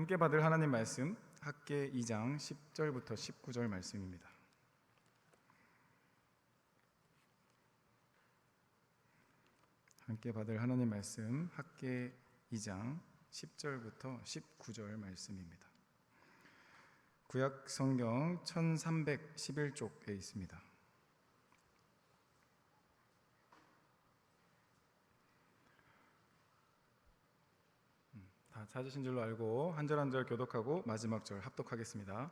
함께 받을 하나님 말씀 학개 2장 10절부터 19절 말씀입니다. 함께 받을 하나님 말씀 학개 2장 10절부터 19절 말씀입니다. 구약 성경 1311쪽에 있습니다. 다 찾으신 줄로 알고 한 절 한 절 교독하고 마지막 절 합독하겠습니다.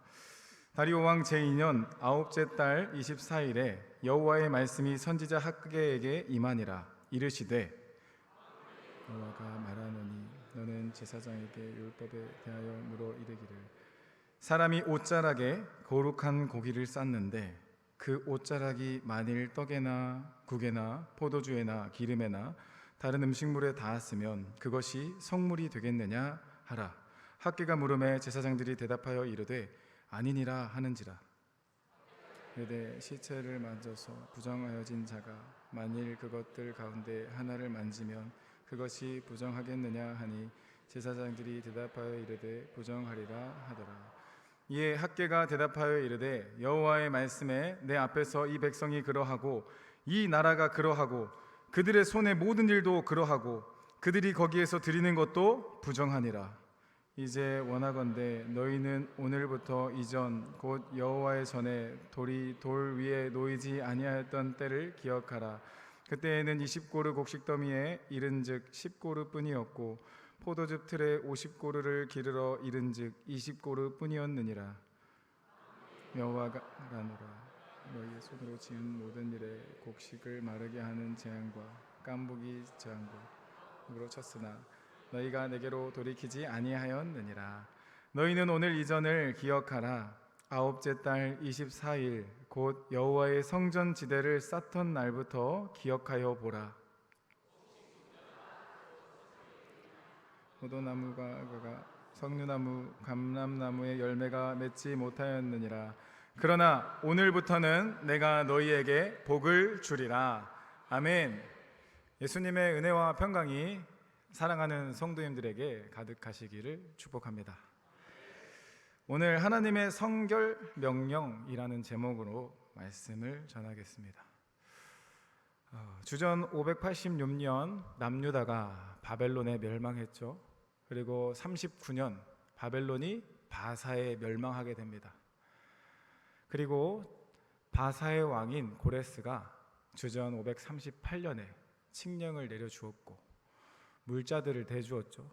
다리오 왕 제2년 아홉째 달 24일에 여호와의 말씀이 선지자 학개에게 임하니라. 이르시되 여호와가 말하노니 너는 제사장에게 율법에 대하여 물어 이르기를 사람이 옷자락에 거룩한 고기를 쌓는데 그 옷자락이 만일 떡에나 국에나 포도주에나 기름에나 다른 음식물에 닿았으면 그것이 성물이 되겠느냐 하라. 학개가 물음에 제사장들이 대답하여 이르되 아니니라 하는지라. 이르되 시체를 만져서 부정하여진 자가 만일 그것들 가운데 하나를 만지면 그것이 부정하겠느냐 하니 제사장들이 대답하여 이르되 부정하리라 하더라. 이에 학개가 대답하여 이르되 여호와의 말씀에 내 앞에서 이 백성이 그러하고 이 나라가 그러하고 그들의 손의 모든 일도 그러하고 그들이 거기에서 드리는 것도 부정하니라. 이제 원하건대 너희는 오늘부터 이전 곧 여호와의 전에 돌이 돌 위에 놓이지 아니하였던 때를 기억하라. 그때에는 20고르 곡식 더미에 이른즉 10고르 뿐이었고 포도즙 틀에 50고르를 기르러 이른즉 20고르 뿐이었느니라. 여호와가 말하노라. 너희의 손으로 지은 모든 일에 곡식을 마르게 하는 재앙과 깐부기 재앙으로 쳤으나 너희가 내게로 돌이키지 아니하였느니라. 너희는 오늘 이전을 기억하라. 아홉째 달 24일 곧 여호와의 성전 지대를 쌓던 날부터 기억하여 보라. 포도나무가 석류나무 감람나무의 열매가 맺지 못하였느니라. 그러나 오늘부터는 내가 너희에게 복을 주리라. 아멘. 예수님의 은혜와 평강이 사랑하는 성도님들에게 가득하시기를 축복합니다. 오늘 하나님의 성결 명령이라는 제목으로 말씀을 전하겠습니다. 주전 586년 남유다가 바벨론에 멸망했죠. 그리고 39년 바벨론이 바사에 멸망하게 됩니다. 그리고 바사의 왕인 고레스가 주전 538년에 칙령을 내려주었고 물자들을 대주었죠.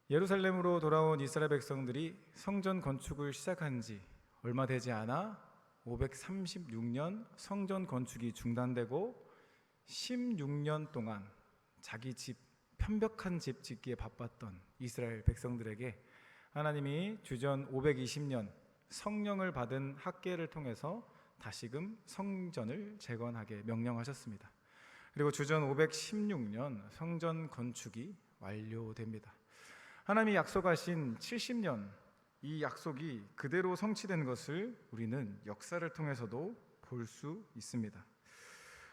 예루살렘으로 돌아온 이스라엘 백성들이 성전 건축을 시작한 지 얼마 되지 않아 536년 성전 건축이 중단되고 16년 동안 자기 집, 편벽한 집 짓기에 바빴던 이스라엘 백성들에게 하나님이 주전 520년 성령을 받은 학개를 통해서 다시금 성전을 재건하게 명령하셨습니다. 그리고 주전 516년 성전 건축이 완료됩니다. 하나님이 약속하신 70년, 이 약속이 그대로 성취된 것을 우리는 역사를 통해서도 볼 수 있습니다.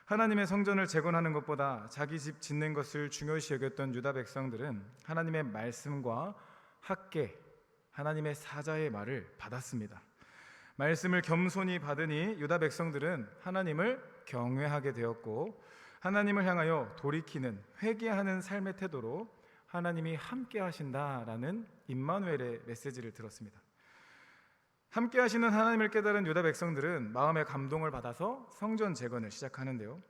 하나님의 성전을 재건하는 것보다 자기 집 짓는 것을 중요시 여겼던 유다 백성들은 하나님의 말씀과 학개, 하나님의 사자의 말을 받았습니다. 말씀을 겸손히 받으니 유다 백성들은 하나님을 경외하게 되었고 하나님을 향하여 돌이키는 회개하는 삶의 태도로 하나님이 함께 하신다라는 임마누엘의 메시지를 들었습니다. 함께 하시는 하나님을 깨달은 유다 백성들은 마음의 감동을 받아서 성전 재건을 시작하는데요.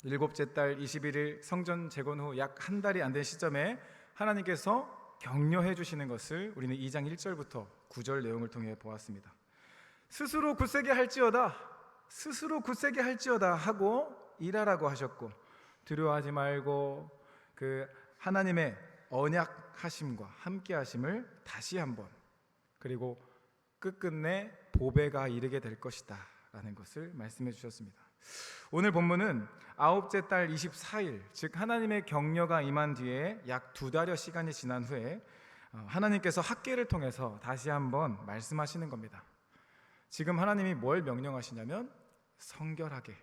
7째 달 21일 성전 재건 후 약 한 달이 안 된 시점에 하나님께서 격려해 주시는 것을 우리는 2장 1절부터 9절 내용을 통해 보았습니다. 스스로 굳세게 할지어다 하고 일하라고 하셨고 두려워하지 말고 그 하나님의 언약하심과 함께하심을 다시 한번 그리고 끝끝내 보배가 이르게 될 것이다 라는 것을 말씀해 주셨습니다. 오늘 본문은 아홉째 달 24일 즉 하나님의 격려가 임한 뒤에 약 2달여 시간이 지난 후에 하나님께서 학개를 통해서 다시 한번 말씀하시는 겁니다. 지금 하나님이 뭘 명령하시냐면 성결하게,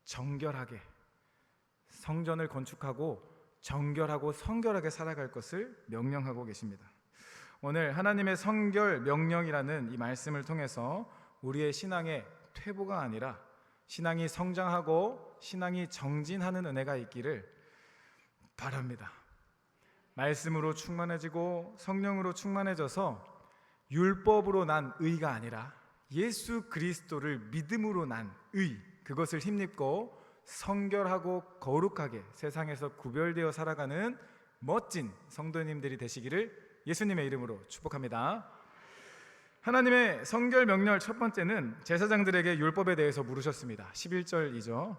정결하게 성전을 건축하고 정결하고 성결하게 살아갈 것을 명령하고 계십니다. 오늘 하나님의 성결 명령이라는 이 말씀을 통해서 우리의 신앙의 퇴보가 아니라 신앙이 성장하고 신앙이 정진하는 은혜가 있기를 바랍니다. 말씀으로 충만해지고 성령으로 충만해져서 율법으로 난 의가 아니라 예수 그리스도를 믿음으로 난 의, 그것을 힘입고 성결하고 거룩하게 세상에서 구별되어 살아가는 멋진 성도님들이 되시기를 예수님의 이름으로 축복합니다. 하나님의 성결 명령 첫 번째는 제사장들에게 율법에 대해서 물으셨습니다. 11절이죠.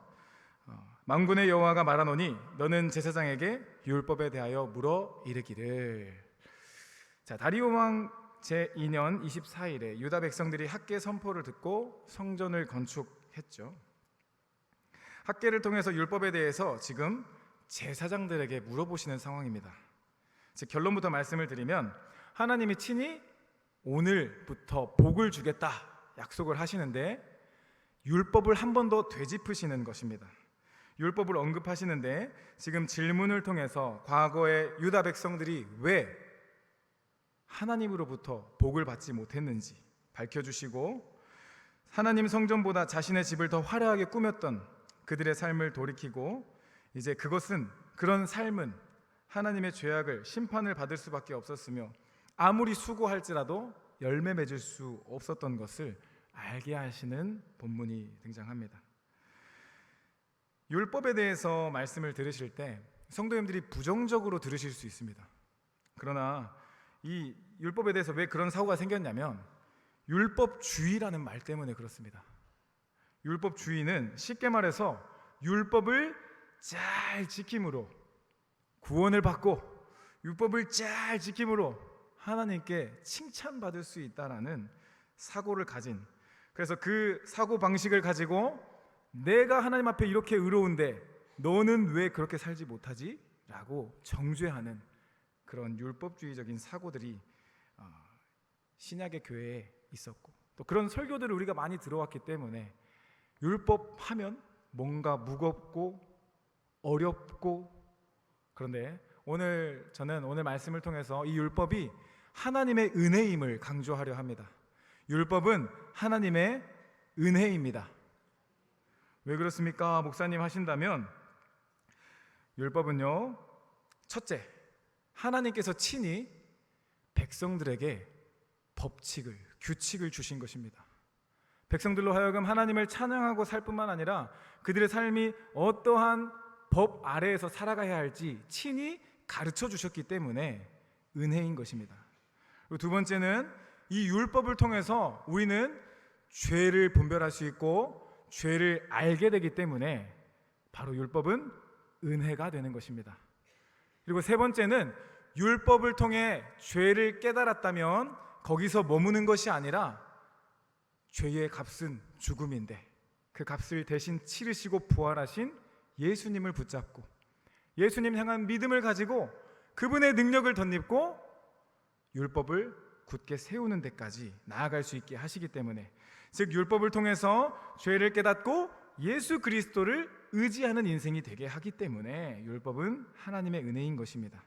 만군의 여호와가 말하노니 너는 제사장에게 율법에 대하여 물어 이르기를. 자, 다리오 왕 제2년 24일에 유다 백성들이 학계 선포를 듣고 성전을 건축했죠. 학계를 통해서 율법에 대해서 지금 제사장들에게 물어보시는 상황입니다. 즉 결론부터 말씀을 드리면 하나님이 친히 오늘부터 복을 주겠다 약속을 하시는데 율법을 한 번 더 되짚으시는 것입니다. 율법을 언급하시는데 지금 질문을 통해서 과거에 유다 백성들이 왜 하나님으로부터 복을 받지 못했는지 밝혀주시고 하나님 성전보다 자신의 집을 더 화려하게 꾸몄던 그들의 삶을 돌이키고 이제 그런 삶은 하나님의 죄악을 심판을 받을 수밖에 없었으며 아무리 수고할지라도 열매 맺을 수 없었던 것을 알게 하시는 본문이 등장합니다. 율법에 대해서 말씀을 들으실 때 성도님들이 부정적으로 들으실 수 있습니다. 그러나 이 율법에 대해서 왜 그런 사고가 생겼냐면 율법주의라는 말 때문에 그렇습니다. 율법주의는 쉽게 말해서 율법을 잘 지킴으로 구원을 받고 율법을 잘 지킴으로 하나님께 칭찬받을 수 있다라는 사고를 가진, 그래서 그 사고 방식을 가지고 내가 하나님 앞에 이렇게 의로운데 너는 왜 그렇게 살지 못하지? 라고 정죄하는 그런 율법주의적인 사고들이 신약의 교회에 있었고 또 그런 설교들을 우리가 많이 들어왔기 때문에 율법 하면 뭔가 무겁고 어렵고, 그런데 저는 오늘 말씀을 통해서 이 율법이 하나님의 은혜임을 강조하려 합니다. 율법은 하나님의 은혜입니다. 왜 그렇습니까? 목사님 하신다면 율법은요, 첫째, 하나님께서 친히 백성들에게 법칙을, 규칙을 주신 것입니다. 백성들로 하여금 하나님을 찬양하고 살 뿐만 아니라 그들의 삶이 어떠한 법 아래에서 살아가야 할지 친히 가르쳐 주셨기 때문에 은혜인 것입니다. 그리고 두 번째는 이 율법을 통해서 우리는 죄를 분별할 수 있고 죄를 알게 되기 때문에 바로 율법은 은혜가 되는 것입니다. 그리고 세 번째는 율법을 통해 죄를 깨달았다면 거기서 머무는 것이 아니라 죄의 값은 죽음인데 그 값을 대신 치르시고 부활하신 예수님을 붙잡고 예수님 향한 믿음을 가지고 그분의 능력을 덧입고 율법을 굳게 세우는 데까지 나아갈 수 있게 하시기 때문에, 즉 율법을 통해서 죄를 깨닫고 예수 그리스도를 의지하는 인생이 되게 하기 때문에 율법은 하나님의 은혜인 것입니다.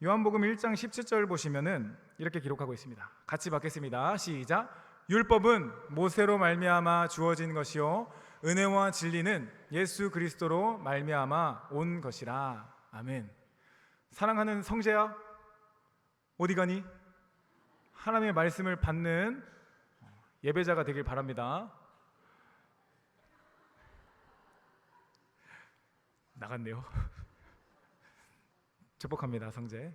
요한복음 1장 17절 보시면은 이렇게 기록하고 있습니다. 같이 받겠습니다. 시작. 율법은 모세로 말미암아 주어진 것이요 은혜와 진리는 예수 그리스도로 말미암아 온 것이라. 아멘. 사랑하는 성재야, 어디 가니? 하나님의 말씀을 받는 예배자가 되길 바랍니다. 나갔네요. 축복합니다, 성재.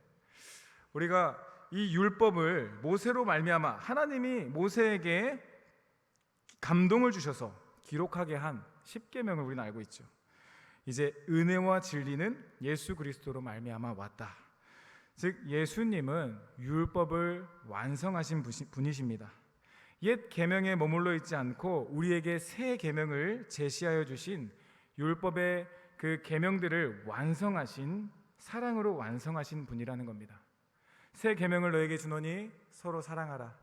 우리가 이 율법을 모세로 말미암아 하나님이 모세에게 감동을 주셔서 기록하게 한 10계명을 우리는 알고 있죠. 이제 은혜와 진리는 예수 그리스도로 말미암아 왔다. 즉 예수님은 율법을 완성하신 분이십니다. 옛 계명에 머물러 있지 않고 우리에게 새 계명을 제시하여 주신 율법의 그 계명들을 완성하신, 사랑으로 완성하신 분이라는 겁니다. 새 계명을 너에게 주노니 서로 사랑하라.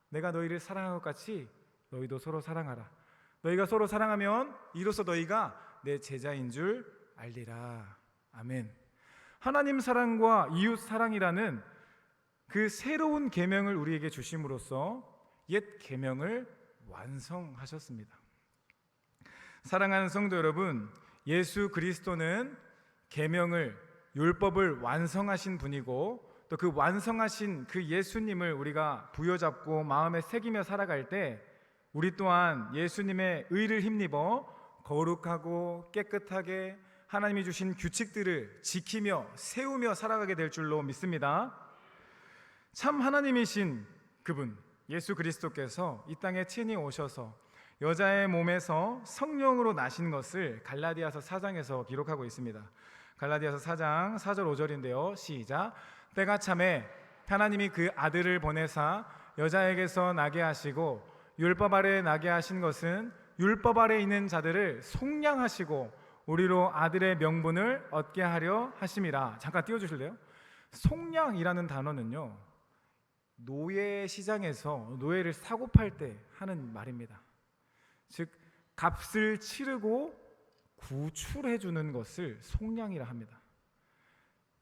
내가 너희를 사랑한 것 같이 너희도 서로 사랑하라. 너희가 서로 사랑하면 이로써 너희가 내 제자인 줄 알리라. 아멘. 하나님 사랑과 이웃 사랑이라는 그 새로운 계명을 우리에게 주심으로써 옛 계명을 완성하셨습니다. 사랑하는 성도 여러분, 예수 그리스도는 계명을, 율법을 완성하신 분이고, 또 그 완성하신 그 예수님을 우리가 부여잡고 마음에 새기며 살아갈 때 우리 또한 예수님의 의를 힘입어 거룩하고 깨끗하게 하나님이 주신 규칙들을 지키며 세우며 살아가게 될 줄로 믿습니다. 참 하나님이신 그분 예수 그리스도께서 이 땅에 친히 오셔서 여자의 몸에서 성령으로 나신 것을 갈라디아서 4장에서 기록하고 있습니다. 갈라디아서 4장 4절 5절인데요. 시작. 때가 참에 하나님이 그 아들을 보내사 여자에게서 나게 하시고 율법 아래에 나게 하신 것은 율법 아래에 있는 자들을 속량하시고 우리로 아들의 명분을 얻게 하려 하심이라. 잠깐 띄워주실래요? 속량이라는 단어는요, 노예 시장에서 노예를 사고 팔 때 하는 말입니다. 즉 값을 치르고 구출해 주는 것을 속량이라 합니다.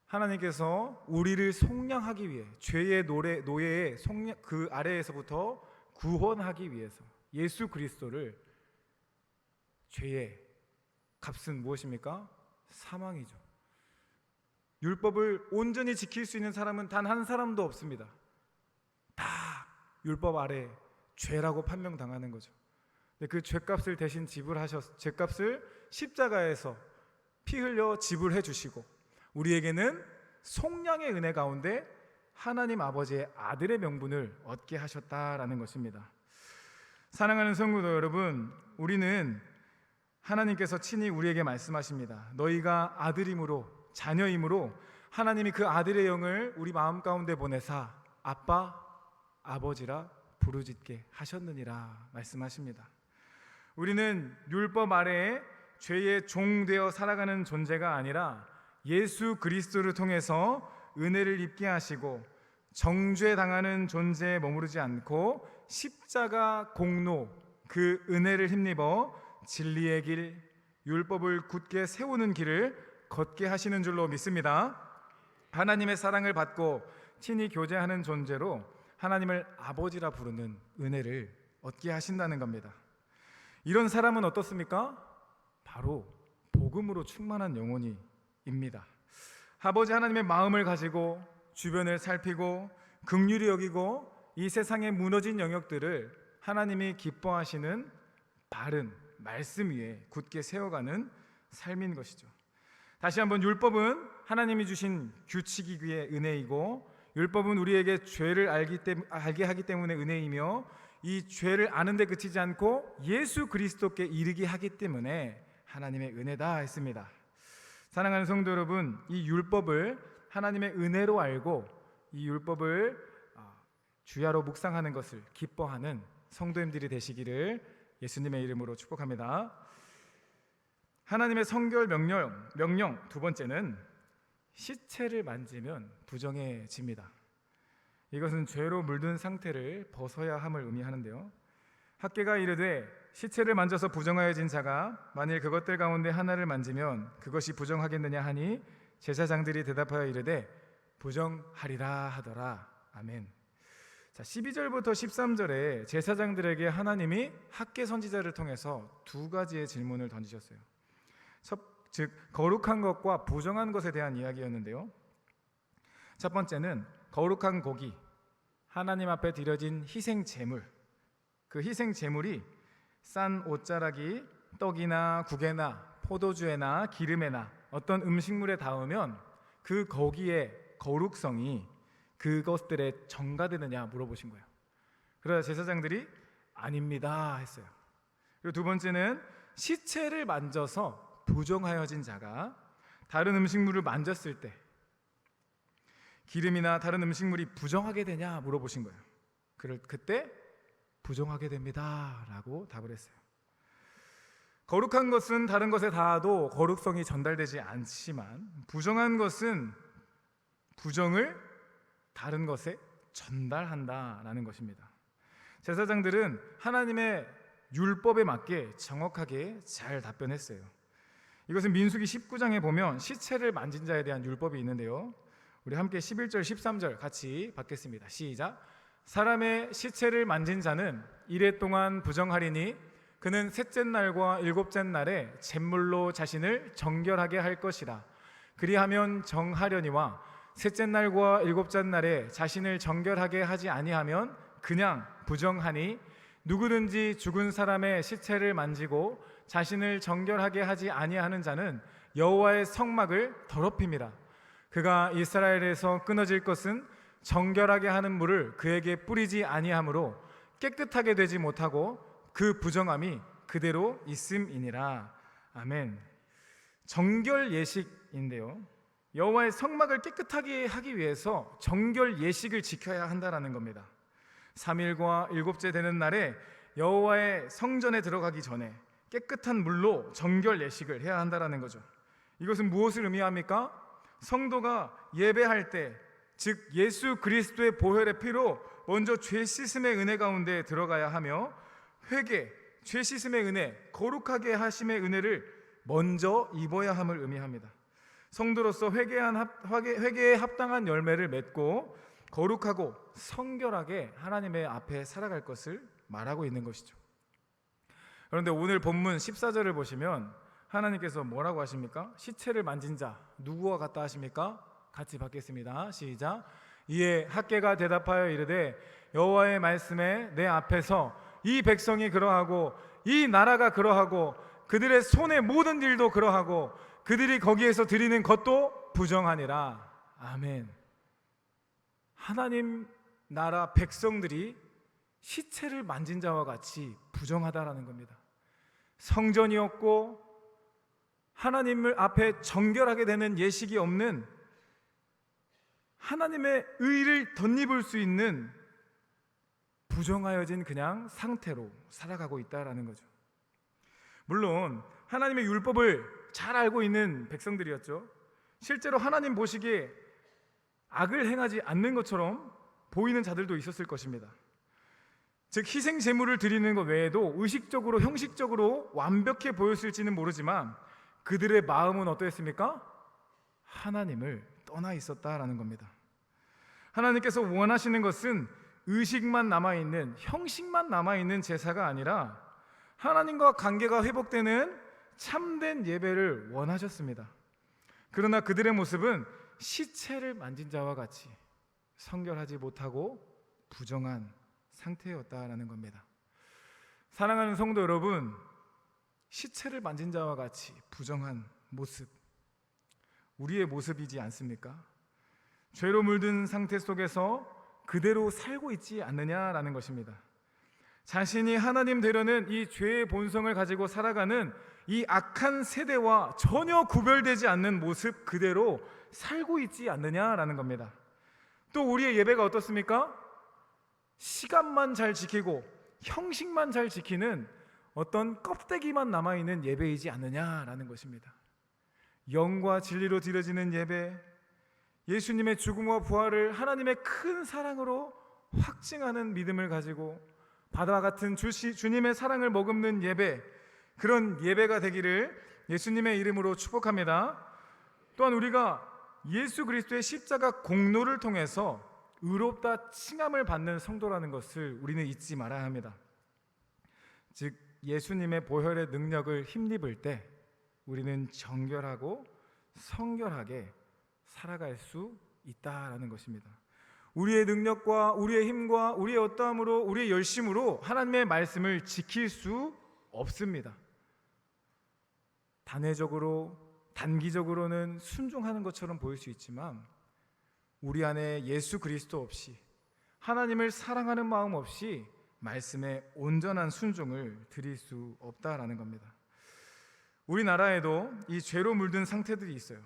하나님께서 우리를 속량하기 위해 죄의 노예의 그 아래에서부터 구원하기 위해서 예수 그리스도를, 죄의 값은 무엇입니까? 사망이죠. 율법을 온전히 지킬 수 있는 사람은 단 한 사람도 없습니다. 다 율법 아래 죄라고 판명당하는 거죠. 그 죄값을 대신 죄값을 십자가에서 피 흘려 지불해 주시고 우리에게는 속량의 은혜 가운데 하나님 아버지의 아들의 명분을 얻게 하셨다라는 것입니다. 사랑하는 성도 여러분, 우리는 하나님께서 친히 우리에게 말씀하십니다. 너희가 아들이므로, 자녀이므로 하나님이 그 아들의 영을 우리 마음 가운데 보내사 아빠, 아버지라 부르짖게 하셨느니라 말씀하십니다. 우리는 율법 아래에 죄의 종 되어 살아가는 존재가 아니라 예수 그리스도를 통해서 은혜를 입게 하시고 정죄 당하는 존재에 머무르지 않고 십자가 공로, 그 은혜를 힘입어 진리의 길, 율법을 굳게 세우는 길을 걷게 하시는 줄로 믿습니다. 하나님의 사랑을 받고 친히 교제하는 존재로 하나님을 아버지라 부르는 은혜를 얻게 하신다는 겁니다. 이런 사람은 어떻습니까? 바로 복음으로 충만한 영혼이입니다. 아버지 하나님의 마음을 가지고 주변을 살피고 긍휼히 여기고 이 세상의 무너진 영역들을 하나님이 기뻐하시는 바른 말씀 위에 굳게 세워가는 삶인 것이죠. 다시 한번, 율법은 하나님이 주신 규칙이기에 은혜이고, 율법은 우리에게 죄를 알게 하기 때문에 은혜이며, 이 죄를 아는 데 그치지 않고 예수 그리스도께 이르게 하기 때문에 하나님의 은혜다 했습니다. 사랑하는 성도 여러분, 이 율법을 하나님의 은혜로 알고 이 율법을 주야로 묵상하는 것을 기뻐하는 성도님들이 되시기를 예수님의 이름으로 축복합니다. 하나님의 성결 명령 두 번째는 시체를 만지면 부정해집니다. 이것은 죄로 물든 상태를 벗어야 함을 의미하는데요. 학개가 이르되 시체를 만져서 부정하여진 자가 만일 그것들 가운데 하나를 만지면 그것이 부정하겠느냐 하니 제사장들이 대답하여 이르되 부정하리라 하더라. 아멘. 자, 12절부터 13절에 제사장들에게 하나님이 학개 선지자를 통해서 두 가지의 질문을 던지셨어요. 즉 거룩한 것과 부정한 것에 대한 이야기였는데요. 첫 번째는 거룩한 고기, 하나님 앞에 드려진 희생 제물, 그 희생 제물이 싼 옷자락이 떡이나 국에나 포도주에나 기름에나 어떤 음식물에 닿으면 그 고기의 거룩성이 그것들에 전가되느냐 물어보신 거예요. 그러자 제사장들이 아닙니다 했어요. 그리고 두 번째는 시체를 만져서 부정하여진 자가 다른 음식물을 만졌을 때 기름이나 다른 음식물이 부정하게 되냐 물어보신 거예요. 그때 부정하게 됩니다 라고 답을 했어요. 거룩한 것은 다른 것에 닿아도 거룩성이 전달되지 않지만 부정한 것은 부정을 다른 것에 전달한다라는 것입니다. 제사장들은 하나님의 율법에 맞게 정확하게 잘 답변했어요. 이것은 민수기 19장에 보면 시체를 만진 자에 대한 율법이 있는데요. 우리 함께 11절 13절 같이 받겠습니다. 시작. 사람의 시체를 만진 자는 이레 동안 부정하리니 그는 셋째 날과 일곱째 날에 잿물로 자신을 정결하게 할 것이라. 그리하면 정하려니와 셋째 날과 일곱째 날에 자신을 정결하게 하지 아니하면 그냥 부정하니 누구든지 죽은 사람의 시체를 만지고 자신을 정결하게 하지 아니하는 자는 여호와의 성막을 더럽힘이라. 그가 이스라엘에서 끊어질 것은 정결하게 하는 물을 그에게 뿌리지 아니하므로 깨끗하게 되지 못하고 그 부정함이 그대로 있음이니라. 아멘. 정결 예식인데요, 여호와의 성막을 깨끗하게 하기 위해서 정결 예식을 지켜야 한다는 겁니다. 3일과 일곱째 되는 날에 여호와의 성전에 들어가기 전에 깨끗한 물로 정결 예식을 해야 한다는 거죠. 이것은 무엇을 의미합니까? 성도가 예배할 때, 즉 예수 그리스도의 보혈의 피로 먼저 죄 씻음의 은혜 가운데 들어가야 하며 회개, 죄 씻음의 은혜, 거룩하게 하심의 은혜를 먼저 입어야 함을 의미합니다. 성도로서 회개에 합당한 열매를 맺고 거룩하고 성결하게 하나님의 앞에 살아갈 것을 말하고 있는 것이죠. 그런데 오늘 본문 14절을 보시면 하나님께서 뭐라고 하십니까? 시체를 만진 자 누구와 같다 하십니까? 같이 받겠습니다. 시작. 이에 학개가 대답하여 이르되 여호와의 말씀에 내 앞에서 이 백성이 그러하고 이 나라가 그러하고 그들의 손의 모든 일도 그러하고 그들이 거기에서 드리는 것도 부정하니라. 아멘. 하나님 나라 백성들이 시체를 만진 자와 같이 부정하다라는 겁니다. 성전이었고 하나님을 앞에 정결하게 되는 예식이 없는, 하나님의 의를 덧입을 수 있는 부정하여진 그냥 상태로 살아가고 있다라는 거죠. 물론 하나님의 율법을 잘 알고 있는 백성들이었죠. 실제로 하나님 보시기에 악을 행하지 않는 것처럼 보이는 자들도 있었을 것입니다. 즉 희생 제물을 드리는 것 외에도 의식적으로 형식적으로 완벽해 보였을지는 모르지만 그들의 마음은 어떠했습니까? 하나님을 떠나 있었다라는 겁니다. 하나님께서 원하시는 것은 의식만 남아있는, 형식만 남아있는 제사가 아니라 하나님과 관계가 회복되는 참된 예배를 원하셨습니다. 그러나 그들의 모습은 시체를 만진 자와 같이 성결하지 못하고 부정한 상태였다라는 겁니다. 사랑하는 성도 여러분, 시체를 만진 자와 같이 부정한 모습, 우리의 모습이지 않습니까? 죄로 물든 상태 속에서 그대로 살고 있지 않느냐라는 것입니다. 자신이 하나님 되려는 이 죄의 본성을 가지고 살아가는 이 악한 세대와 전혀 구별되지 않는 모습 그대로 살고 있지 않느냐라는 겁니다. 또 우리의 예배가 어떻습니까? 시간만 잘 지키고 형식만 잘 지키는 어떤 껍데기만 남아있는 예배이지 않느냐라는 것입니다. 영과 진리로 드려지는 예배, 예수님의 죽음과 부활을 하나님의 큰 사랑으로 확증하는 믿음을 가지고 바다와 같은 주님의 사랑을 머금는 예배, 그런 예배가 되기를 예수님의 이름으로 축복합니다. 또한 우리가 예수 그리스도의 십자가 공로를 통해서 의롭다 칭함을 받는 성도라는 것을 우리는 잊지 말아야 합니다. 즉 예수님의 보혈의 능력을 힘입을 때 우리는 정결하고 성결하게 살아갈 수 있다라는 것입니다. 우리의 능력과 우리의 힘과 우리의 어떠함으로, 우리의 열심으로 하나님의 말씀을 지킬 수 없습니다. 단회적으로, 단기적으로는 순종하는 것처럼 보일 수 있지만 우리 안에 예수 그리스도 없이, 하나님을 사랑하는 마음 없이 말씀에 온전한 순종을 드릴 수 없다라는 겁니다. 우리나라에도 이 죄로 물든 상태들이 있어요.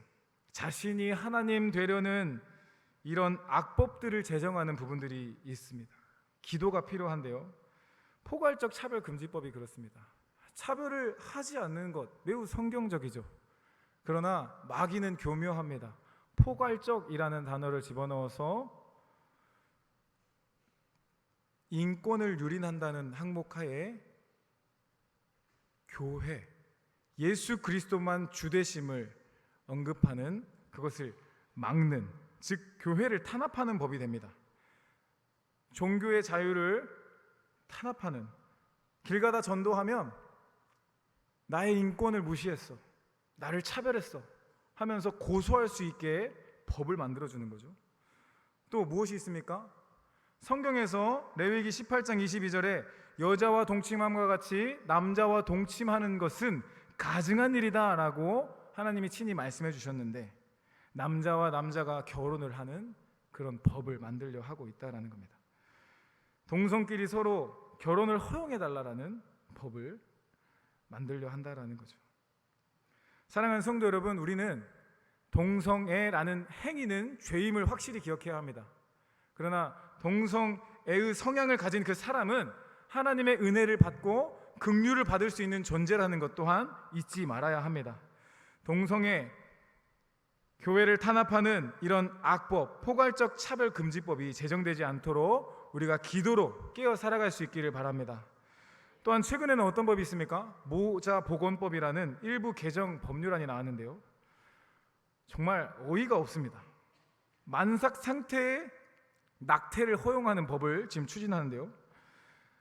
자신이 하나님 되려는 이런 악법들을 제정하는 부분들이 있습니다. 기도가 필요한데요, 포괄적 차별금지법이 그렇습니다. 차별을 하지 않는 것 매우 성경적이죠. 그러나 마귀는 교묘합니다. 포괄적이라는 단어를 집어넣어서 인권을 유린한다는 항목하에 교회, 예수 그리스도만 주되심을 언급하는, 그것을 막는, 즉 교회를 탄압하는 법이 됩니다. 종교의 자유를 탄압하는, 길 가다 전도하면 나의 인권을 무시했어, 나를 차별했어 하면서 고소할 수 있게 법을 만들어주는 거죠. 또 무엇이 있습니까? 성경에서 레위기 18장 22절에 여자와 동침함과 같이 남자와 동침하는 것은 가증한 일이다 라고 하나님이 친히 말씀해 주셨는데, 남자와 남자가 결혼을 하는 그런 법을 만들려 하고 있다는 겁니다. 동성끼리 서로 결혼을 허용해 달라는 법을 만들려 한다는 거죠. 사랑하는 성도 여러분, 우리는 동성애라는 행위는 죄임을 확실히 기억해야 합니다. 그러나 동성애의 성향을 가진 그 사람은 하나님의 은혜를 받고 긍휼을 받을 수 있는 존재라는 것 또한 잊지 말아야 합니다. 동성애, 교회를 탄압하는 이런 악법, 포괄적 차별금지법이 제정되지 않도록 우리가 기도로 깨어 살아갈 수 있기를 바랍니다. 또한 최근에는 어떤 법이 있습니까? 모자보건법이라는 일부 개정 법률안이 나왔는데요, 정말 어이가 없습니다. 만삭 상태의 낙태를 허용하는 법을 지금 추진하는데요,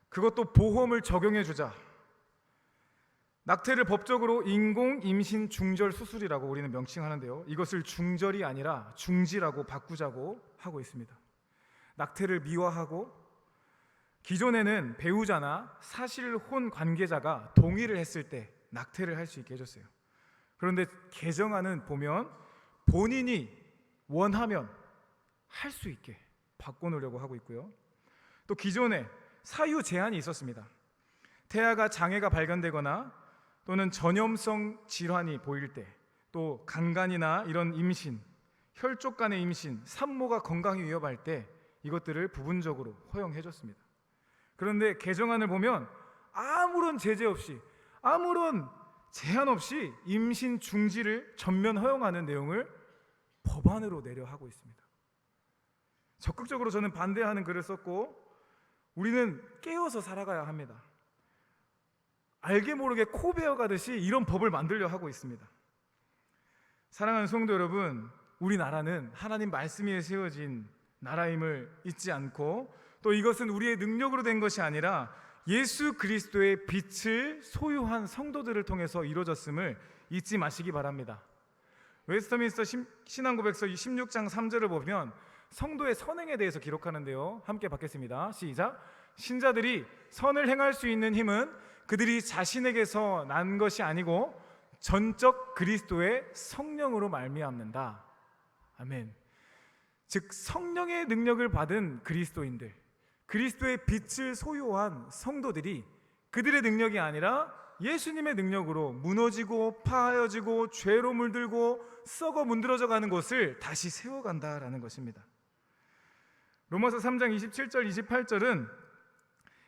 그것도 보험을 적용해 주자. 낙태를 법적으로 인공 임신 중절 수술이라고 우리는 명칭하는데요, 이것을 중절이 아니라 중지라고 바꾸자고 하고 있습니다. 낙태를 미화하고, 기존에는 배우자나 사실혼 관계자가 동의를 했을 때 낙태를 할 수 있게 해줬어요. 그런데 개정안은 보면 본인이 원하면 할 수 있게 바꿔놓으려고 하고 있고요. 또 기존에 사유 제한이 있었습니다. 태아가 장애가 발견되거나 또는 전염성 질환이 보일 때, 또 강간이나 이런 임신, 혈족 간의 임신, 산모가 건강이 위협할 때 이것들을 부분적으로 허용해줬습니다. 그런데 개정안을 보면 아무런 제재 없이, 아무런 제한 없이 임신 중지를 전면 허용하는 내용을 법안으로 내려 하고 있습니다. 적극적으로 저는 반대하는 글을 썼고, 우리는 깨어서 살아가야 합니다. 알게 모르게 코 베어가듯이 이런 법을 만들려 하고 있습니다. 사랑하는 성도 여러분, 우리나라는 하나님 말씀 위에 세워진 나라임을 잊지 않고, 또 이것은 우리의 능력으로 된 것이 아니라 예수 그리스도의 빛을 소유한 성도들을 통해서 이루어졌음을 잊지 마시기 바랍니다. 웨스터민스터 신앙고백서 16장 3절을 보면 성도의 선행에 대해서 기록하는데요, 함께 받겠습니다. 시작. 신자들이 선을 행할 수 있는 힘은 그들이 자신에게서 난 것이 아니고 전적 그리스도의 성령으로 말미암는다. 아멘. 즉 성령의 능력을 받은 그리스도인들, 그리스도의 빛을 소유한 성도들이 그들의 능력이 아니라 예수님의 능력으로 무너지고 파하여지고 죄로 물들고 썩어 문드러져 가는 것을 다시 세워간다라는 것입니다. 로마서 3장 27절 28절은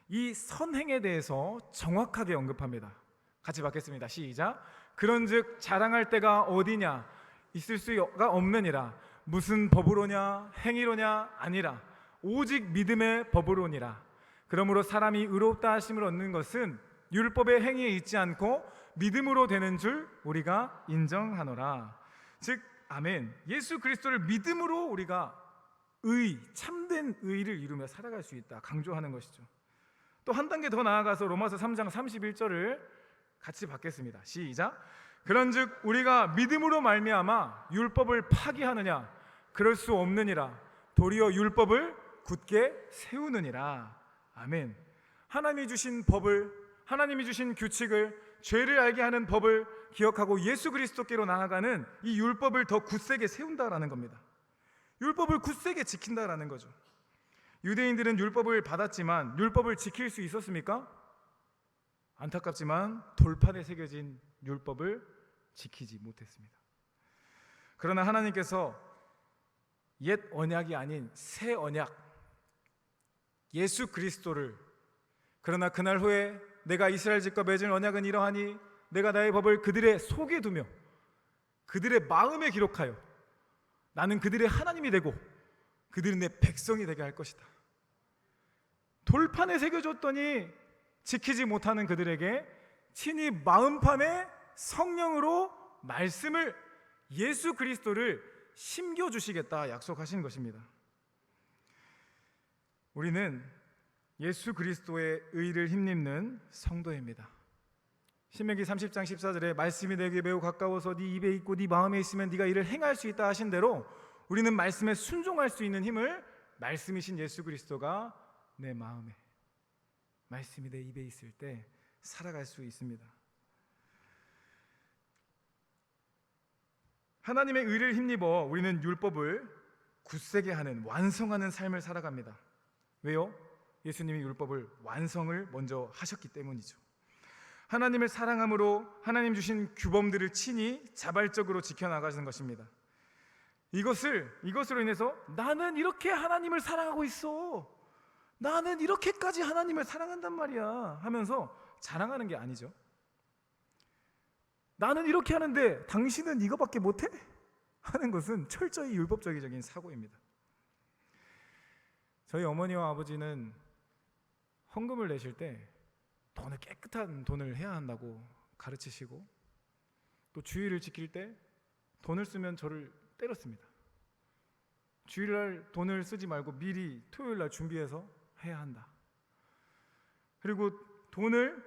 이 선행에 대해서 정확하게 언급합니다. 같이 받겠습니다. 시작. 그런즉 자랑할 때가 어디냐, 있을 수가 없느니라. 무슨 법으로냐, 행위로냐 아니라 오직 믿음의 법으로니라. 그러므로 사람이 의롭다 하심을 얻는 것은 율법의 행위에 있지 않고 믿음으로 되는 줄 우리가 인정하노라. 즉 아멘, 예수 그리스도를 믿음으로 우리가 참된 의를 이루며 살아갈 수 있다 강조하는 것이죠. 또 한 단계 더 나아가서 로마서 3장 31절을 같이 받겠습니다. 시작. 그런즉 우리가 믿음으로 말미암아 율법을 파기하느냐, 그럴 수 없느니라. 도리어 율법을 굳게 세우느니라. 아멘. 하나님이 주신 법을, 하나님이 주신 규칙을, 죄를 알게 하는 법을 기억하고 예수 그리스도께로 나아가는 이 율법을 더 굳세게 세운다라는 겁니다. 율법을 굳세게 지킨다라는 거죠. 유대인들은 율법을 받았지만 율법을 지킬 수 있었습니까? 안타깝지만 돌판에 새겨진 율법을 지키지 못했습니다. 그러나 하나님께서 옛 언약이 아닌 새 언약, 예수 그리스도를, 그러나 그날 후에 내가 이스라엘 집과 맺은 언약은 이러하니 내가 나의 법을 그들의 속에 두며 그들의 마음에 기록하여 나는 그들의 하나님이 되고 그들은 내 백성이 되게 할 것이다. 돌판에 새겨줬더니 지키지 못하는 그들에게 친히 마음판에 성령으로 말씀을, 예수 그리스도를 심겨주시겠다 약속하신 것입니다. 우리는 예수 그리스도의 의를 힘입는 성도입니다. 신명기 30장 14절에 말씀이 내게 매우 가까워서 네 입에 있고 네 마음에 있으면 네가 이를 행할 수 있다 하신 대로 우리는 말씀에 순종할 수 있는 힘을 말씀이신 예수 그리스도가 내 마음에, 말씀이 내 입에 있을 때 살아갈 수 있습니다. 하나님의 의를 힘입어 우리는 율법을 굳세게 하는, 완성하는 삶을 살아갑니다. 왜요? 예수님이 율법을 완성을 먼저 하셨기 때문이죠. 하나님을 사랑함으로 하나님 주신 규범들을 친히 자발적으로 지켜나가시는 것입니다. 이것으로 인해서 나는 이렇게 하나님을 사랑하고 있어, 나는 이렇게까지 하나님을 사랑한단 말이야 하면서 자랑하는 게 아니죠. 나는 이렇게 하는데 당신은 이거밖에 못해? 하는 것은 철저히 율법적인 사고입니다. 저희 어머니와 아버지는 헌금을 내실 때 돈을, 깨끗한 돈을 해야 한다고 가르치시고, 또 주일을 지킬 때 돈을 쓰면 저를 때렸습니다. 주일날 돈을 쓰지 말고 미리 토요일날 준비해서 해야 한다. 그리고 돈을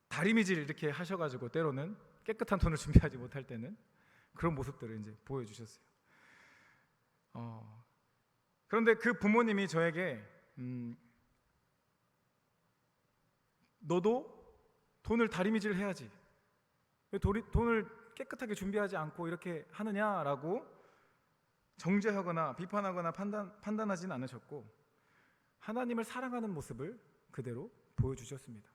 다리미질 이렇게 하셔가지고 때로는 깨끗한 돈을 준비하지 못할 때는 그런 모습들을 이제 보여주셨어요. 그런데 그 부모님이 저에게 너도 돈을 다리미질 해야지, 왜 돈을 깨끗하게 준비하지 않고 이렇게 하느냐라고 정죄하거나 비판하거나 판단하지는 않으셨고, 하나님을 사랑하는 모습을 그대로 보여주셨습니다.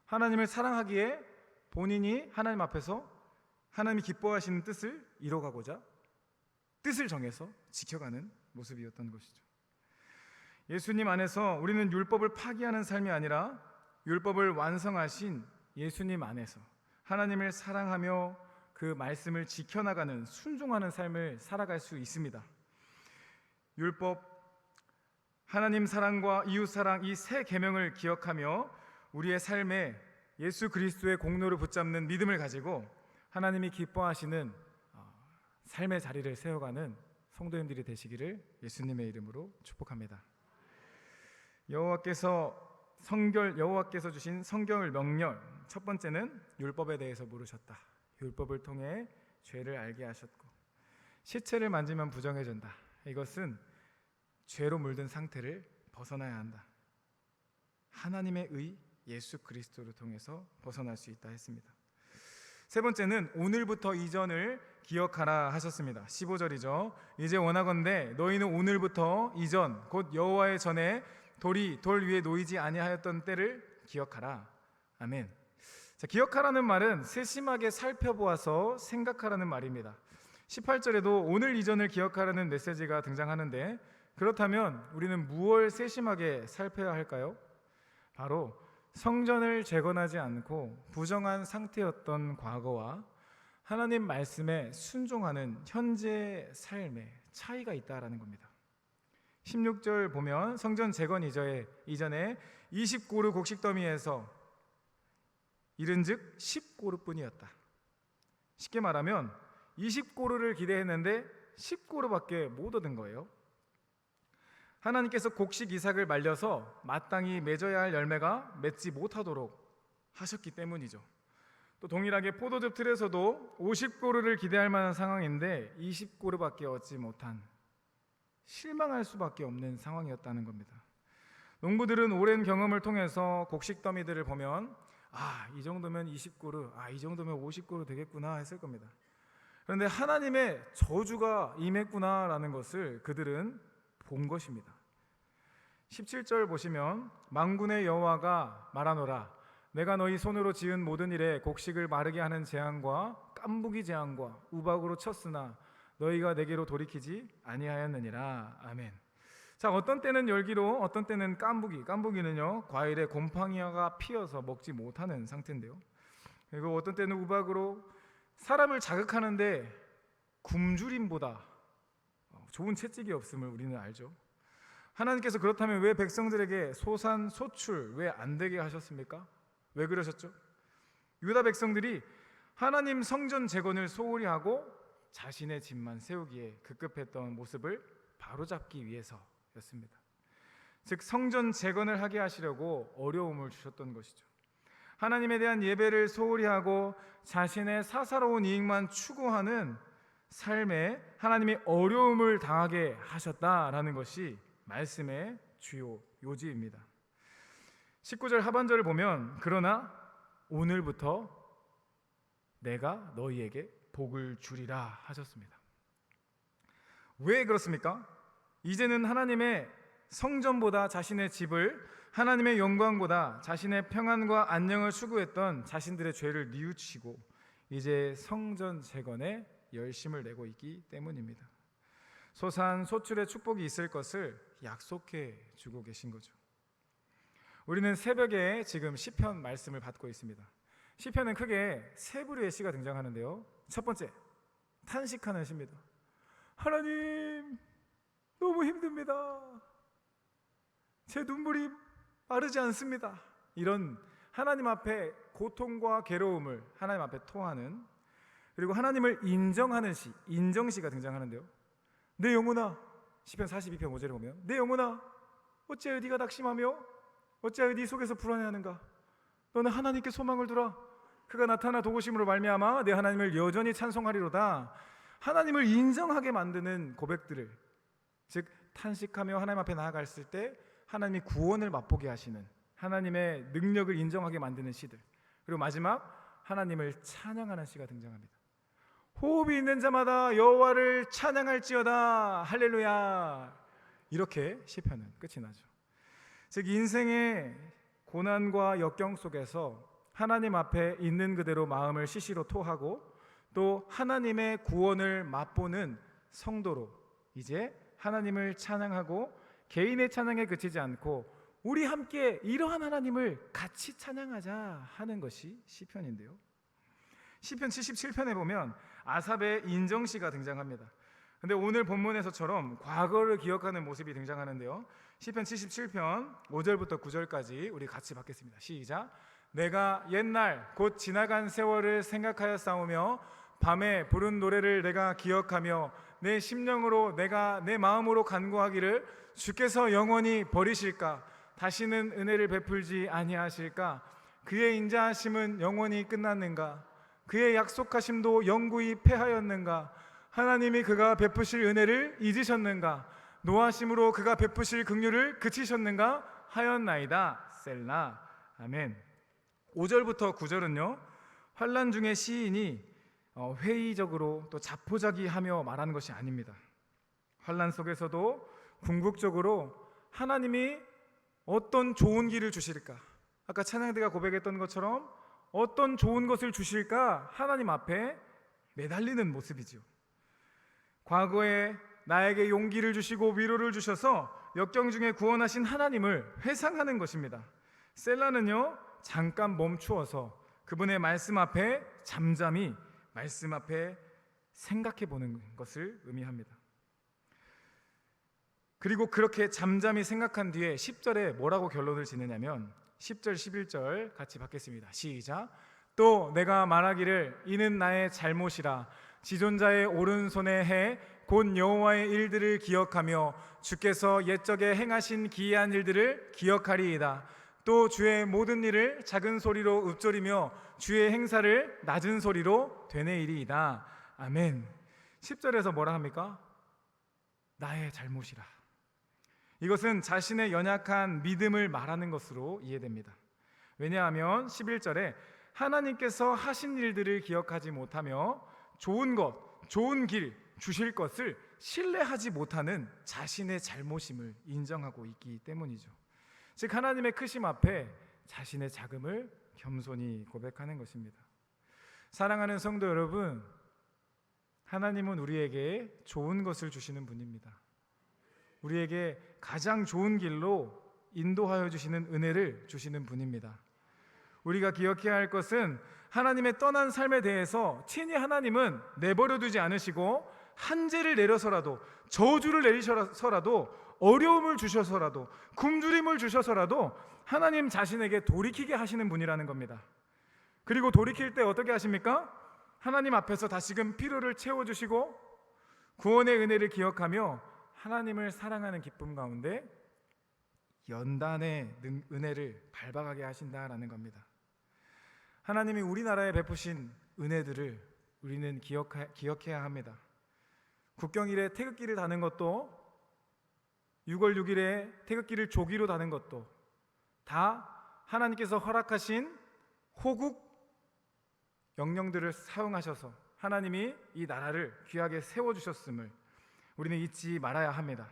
하나님을 사랑하기에 본인이 하나님 앞에서 하나님이 기뻐하시는 뜻을 이뤄가고자 뜻을 정해서 지켜가는 모습이었던 것이죠. 예수님 안에서 우리는 율법을 파기하는 삶이 아니라 율법을 완성하신 예수님 안에서 하나님을 사랑하며 그 말씀을 지켜나가는, 순종하는 삶을 살아갈 수 있습니다. 율법, 하나님 사랑과 이웃 사랑, 이 세 계명을 기억하며 우리의 삶에 예수 그리스도의 공로를 붙잡는 믿음을 가지고 하나님이 기뻐하시는 삶의 자리를 세워가는 성도님들이 되시기를 예수님의 이름으로 축복합니다. 여호와께서 주신 성경을 명령, 첫 번째는 율법에 대해서 물으셨다. 율법을 통해 죄를 알게 하셨고, 시체를 만지면 부정해진다. 이것은 죄로 물든 상태를 벗어나야 한다. 하나님의 의 예수 그리스도를 통해서 벗어날 수 있다 했습니다. 세 번째는 오늘부터 이전을 기억하라 하셨습니다. 15절이죠. 이제 원하건대 너희는 오늘부터 이전, 곧 여호와의 전에 돌이 돌 위에 놓이지 아니하였던 때를 기억하라. 아멘. 자, 기억하라는 말은 세심하게 살펴보아서 생각하라는 말입니다. 18절에도 오늘 이전을 기억하라는 메시지가 등장하는데, 그렇다면 우리는 무엇을 세심하게 살펴야 할까요? 바로 성전을 재건하지 않고 부정한 상태였던 과거와 하나님 말씀에 순종하는 현재 삶의 차이가 있다라는 겁니다. 16절 보면 성전 재건 이전에 20고루 곡식더미에서 이른즉 10고루뿐이었다. 쉽게 말하면 20고루를 기대했는데 10고루밖에 못 얻은 거예요. 하나님께서 곡식 이삭을 말려서 마땅히 맺어야 할 열매가 맺지 못하도록 하셨기 때문이죠. 또 동일하게 포도즙 틀에서도 50고루를 기대할 만한 상황인데 20고루밖에 얻지 못한, 실망할 수밖에 없는 상황이었다는 겁니다. 농부들은 오랜 경험을 통해서 곡식더미들을 보면 이 정도면 20고루, 이 정도면 50고루 되겠구나 했을 겁니다. 그런데 하나님의 저주가 임했구나라는 것을 그들은 본 것입니다. 17절 보시면 만군의 여호와가 말하노라, 내가 너희 손으로 지은 모든 일에 곡식을 마르게 하는 재앙과 깐부기 재앙과 우박으로 쳤으나 너희가 내게로 돌이키지 아니하였느니라. 아멘. 자, 어떤 때는 열기로, 어떤 때는 깐부기는요 과일에 곰팡이가 피어서 먹지 못하는 상태인데요. 그리고 어떤 때는 우박으로 사람을 자극하는데 굶주림보다 좋은 채찍이 없음을 우리는 알죠. 하나님께서 그렇다면 왜 백성들에게 소산, 소출 왜 안 되게 하셨습니까? 왜 그러셨죠? 유다 백성들이 하나님 성전 재건을 소홀히 하고 자신의 집만 세우기에 급급했던 모습을 바로잡기 위해서였습니다. 즉 성전 재건을 하게 하시려고 어려움을 주셨던 것이죠. 하나님에 대한 예배를 소홀히 하고 자신의 사사로운 이익만 추구하는 삶에 하나님이 어려움을 당하게 하셨다라는 것이 말씀의 주요 요지입니다. 19절 하반절을 보면 그러나 오늘부터 내가 너희에게 복을 주리라 하셨습니다. 왜 그렇습니까? 이제는 하나님의 성전보다 자신의 집을, 하나님의 영광보다 자신의 평안과 안녕을 추구했던 자신들의 죄를 뉘우치고 이제 성전 재건에 열심을 내고 있기 때문입니다. 소산소출의 축복이 있을 것을 약속해 주고 계신 거죠. 우리는 새벽에 지금 시편 말씀을 받고 있습니다. 시편은 크게 세 부류의 시가 등장하는데요. 첫 번째, 탄식하는 시입니다. 하나님, 너무 힘듭니다. 제 눈물이 마르지 않습니다. 이런 하나님 앞에 고통과 괴로움을 하나님 앞에 토하는, 그리고 하나님을 인정하는 시, 인정시가 등장하는데요. 내 영혼아, 시편 42편 5절에 보면 내 영혼아, 어찌하여 네가 낙심하며 어찌하여 네 속에서 불안해하는가? 너는 하나님께 소망을 두라. 그가 나타나 도우심으로 말미암아 내 하나님을 여전히 찬송하리로다. 하나님을 인정하게 만드는 고백들을, 즉 탄식하며 하나님 앞에 나아갔을 때 하나님이 구원을 맛보게 하시는 하나님의 능력을 인정하게 만드는 시들, 그리고 마지막 하나님을 찬양하는 시가 등장합니다. 호흡이 있는 자마다 여호와를 찬양할지어다 할렐루야. 이렇게 시편은 끝이 나죠. 즉 인생의 고난과 역경 속에서 하나님 앞에 있는 그대로 마음을 시시로 토하고 또 하나님의 구원을 맛보는 성도로 이제 하나님을 찬양하고 개인의 찬양에 그치지 않고 우리 함께 이러한 하나님을 같이 찬양하자 하는 것이 시편인데요. 시편 77편에 보면 아삽의 인정시가 등장합니다. 근데 오늘 본문에서처럼 과거를 기억하는 모습이 등장하는데요. 시편 77편 5절부터 9절까지 우리 같이 받겠습니다. 시작. 내가 옛날 곧 지나간 세월을 생각하여 싸우며 밤에 부른 노래를 내가 기억하며 내 심령으로 내가 내 마음으로 간구하기를 주께서 영원히 버리실까? 다시는 은혜를 베풀지 아니하실까? 그의 인자하심은 영원히 끝났는가? 그의 약속하심도 영구히 패하였는가? 하나님이 그가 베푸실 은혜를 잊으셨는가? 노하심으로 그가 베푸실 긍휼을 그치셨는가? 하였나이다. 셀라. 아멘. 5절부터 9절은요, 환난 중에 시인이 회의적으로 또 자포자기하며 말하는 것이 아닙니다. 환난 속에서도 궁극적으로 하나님이 어떤 좋은 길을 주실까? 아까 찬양대가 고백했던 것처럼 어떤 좋은 것을 주실까? 하나님 앞에 매달리는 모습이죠. 과거에 나에게 용기를 주시고 위로를 주셔서 역경 중에 구원하신 하나님을 회상하는 것입니다. 셀라는요, 잠깐 멈추어서 그분의 말씀 앞에 잠잠히 말씀 앞에 생각해 보는 것을 의미합니다. 그리고 그렇게 잠잠히 생각한 뒤에 10절에 뭐라고 결론을 짓느냐면 10절 11절 같이 받겠습니다. 시작. 또 내가 말하기를 이는 나의 잘못이라 지존자의 오른손에 해 곧 여호와의 일들을 기억하며 주께서 옛적에 행하신 기이한 일들을 기억하리이다. 또 주의 모든 일을 작은 소리로 읊조리며 주의 행사를 낮은 소리로 되뇌이리이다. 아멘. 10절에서 뭐라 합니까? 나의 잘못이라. 이것은 자신의 연약한 믿음을 말하는 것으로 이해됩니다. 왜냐하면 11절에 하나님께서 하신 일들을 기억하지 못하며 좋은 것, 좋은 길 주실 것을 신뢰하지 못하는 자신의 잘못임을 인정하고 있기 때문이죠. 즉 하나님의 크심 앞에 자신의 작음을 겸손히 고백하는 것입니다. 사랑하는 성도 여러분, 하나님은 우리에게 좋은 것을 주시는 분입니다. 우리에게 가장 좋은 길로 인도하여 주시는 은혜를 주시는 분입니다. 우리가 기억해야 할 것은 하나님의 떠난 삶에 대해서 친히 하나님은 내버려 두지 않으시고 한재를 내려서라도 저주를 내리셔서라도 어려움을 주셔서라도 굶주림을 주셔서라도 하나님 자신에게 돌이키게 하시는 분이라는 겁니다. 그리고 돌이킬 때 어떻게 하십니까? 하나님 앞에서 다시금 필요를 채워주시고 구원의 은혜를 기억하며 하나님을 사랑하는 기쁨 가운데 연단의 은혜를 밟아가게 하신다라는 겁니다. 하나님이 우리나라에 베푸신 은혜들을 우리는 기억해야 합니다. 국경일에 태극기를 다는 것도, 6월 6일에 태극기를 조기로 다는 것도 다 하나님께서 허락하신 호국 영령들을 사용하셔서 하나님이 이 나라를 귀하게 세워주셨음을 우리는 잊지 말아야 합니다.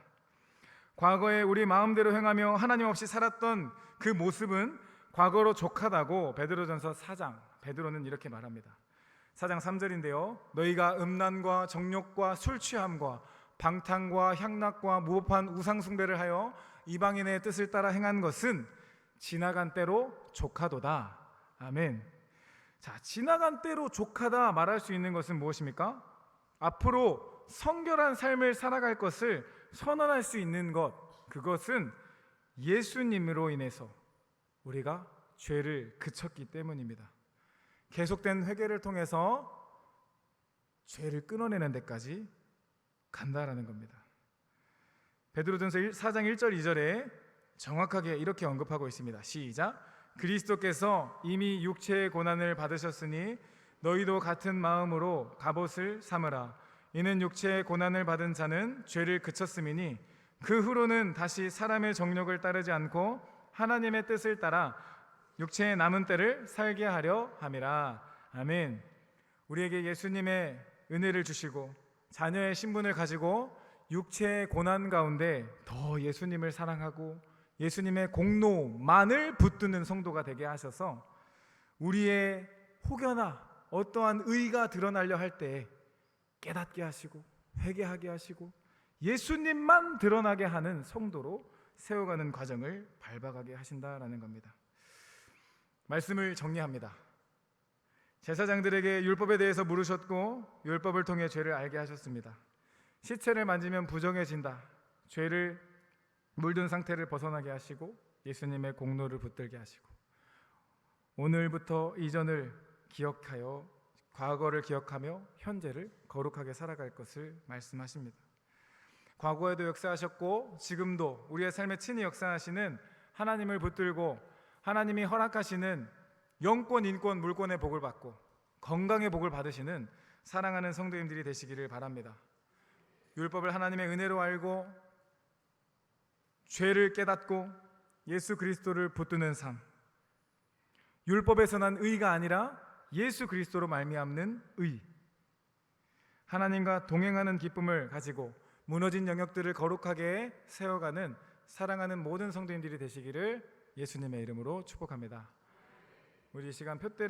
과거에 우리 마음대로 행하며 하나님 없이 살았던 그 모습은 과거로 족하다고 베드로전서 4장, 베드로는 이렇게 말합니다. 4장 3절인데요, 너희가 음란과 정욕과 술 취함과 방탕과 향락과 무법한 우상 숭배를 하여 이방인의 뜻을 따라 행한 것은 지나간 때로 족하도다. 아멘. 자, 지나간 때로 족하다 말할 수 있는 것은 무엇입니까? 앞으로 성결한 삶을 살아갈 것을 선언할 수 있는 것, 그것은 예수님으로 인해서 우리가 죄를 그쳤기 때문입니다. 계속된 회개를 통해서 죄를 끊어내는 데까지 간다라는 겁니다. 베드로전서 4장 1절 2절에 정확하게 이렇게 언급하고 있습니다. 시작. 그리스도께서 이미 육체의 고난을 받으셨으니 너희도 같은 마음으로 갑옷을 삼으라. 이는 육체의 고난을 받은 자는 죄를 그쳤음이니 그 후로는 다시 사람의 정욕을 따르지 않고 하나님의 뜻을 따라 육체의 남은 때를 살게 하려 함이라. 아멘. 우리에게 예수님의 은혜를 주시고 자녀의 신분을 가지고 육체의 고난 가운데 더 예수님을 사랑하고 예수님의 공로만을 붙드는 성도가 되게 하셔서 우리의 혹여나 어떠한 의가 드러나려 할 때 깨닫게 하시고 회개하게 하시고 예수님만 드러나게 하는 성도로 세워가는 과정을 밟아가게 하신다라는 겁니다. 말씀을 정리합니다. 제사장들에게 율법에 대해서 물으셨고 율법을 통해 죄를 알게 하셨습니다. 시체를 만지면 부정해진다. 죄를 물든 상태를 벗어나게 하시고 예수님의 공로를 붙들게 하시고 오늘부터 이전을 기억하여 과거를 기억하며 현재를 거룩하게 살아갈 것을 말씀하십니다. 과거에도 역사하셨고 지금도 우리의 삶에 친히 역사하시는 하나님을 붙들고 하나님이 허락하시는 영권, 인권, 물권의 복을 받고 건강의 복을 받으시는 사랑하는 성도님들이 되시기를 바랍니다. 율법을 하나님의 은혜로 알고 죄를 깨닫고 예수 그리스도를 붙드는 삶, 율법에서 난 의가 아니라 예수 그리스도로 말미암는 의, 하나님과 동행하는 기쁨을 가지고 무너진 영역들을 거룩하게 세워가는 사랑하는 모든 성도님들이 되시기를 예수님의 이름으로 축복합니다. 우리 이 시간 표대를